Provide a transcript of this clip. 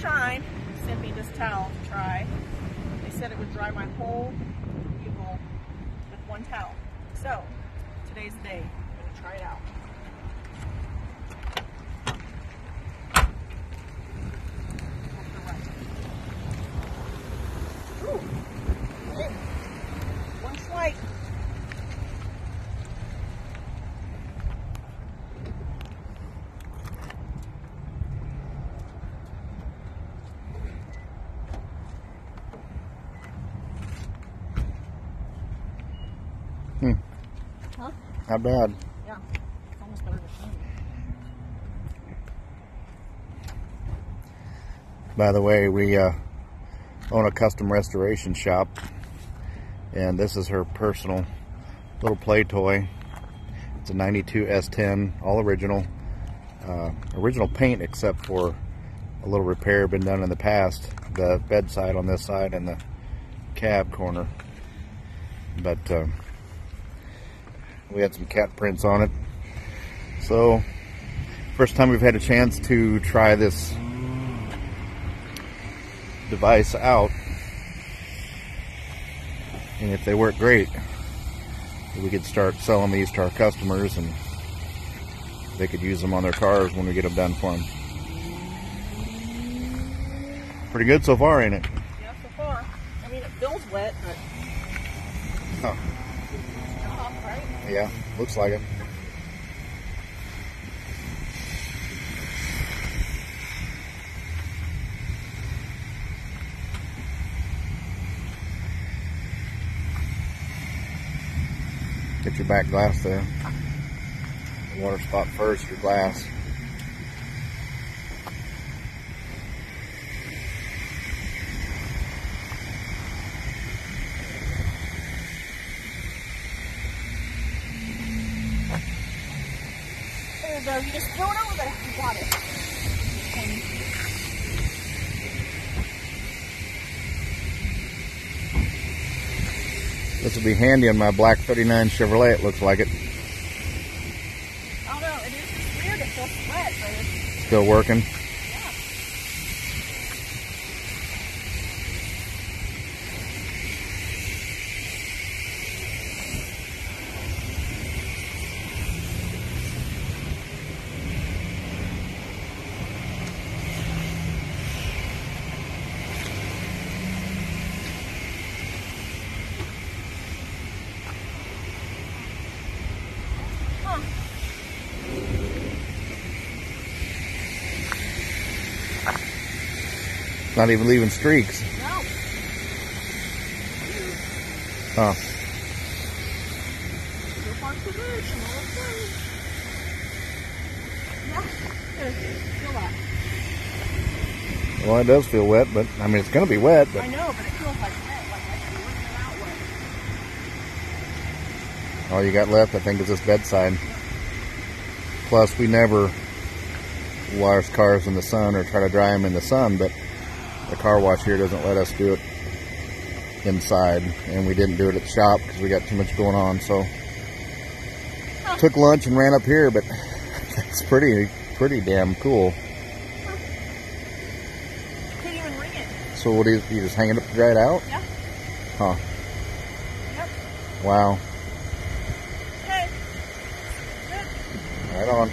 shine, sent me this towel to try. They said it would dry my whole vehicle with one towel. So, today's the day. I'm going to try it out. Ooh. Okay. One swipe. Huh? Not bad. Yeah. It's almost better to shine. By the way, we own a custom restoration shop, and this is her personal little play toy. It's a 92 S10, all original. Original paint except for a little repair been done in the past. The bedside on this side and the cab corner. But we had some cat prints on it. So, first time we've had a chance to try this device out. And if they work great, we could start selling these to our customers and they could use them on their cars when we get them done for them. Pretty good so far, ain't it? Yeah, so far. I mean, it feels wet, but... Huh. Right? Yeah, looks like it. Get your back glass there. The water spot first, your glass. There you go. You just throw it over there. You got it. This will be handy on my black 39 Chevrolet, it looks like it. Oh no, it is just weird. It feels wet, but it's... Still working. Yeah. Not even leaving streaks. No. Huh. Well, it does feel wet, but I mean, it's going to be wet. But I know, but it feels like wet, like I'm working it out wet. all you got left, I think, is this bedside. Yep. Plus, we never wash cars in the sun or try to dry them in the sun, but the car wash here doesn't let us do it inside, and we didn't do it at the shop because we got too much going on. So took lunch and ran up here, but it's pretty damn cool. Can't even ring it. So what do you just hang it up to dry it out? Yeah. Huh. Yep. Wow. Okay. Good. Right on.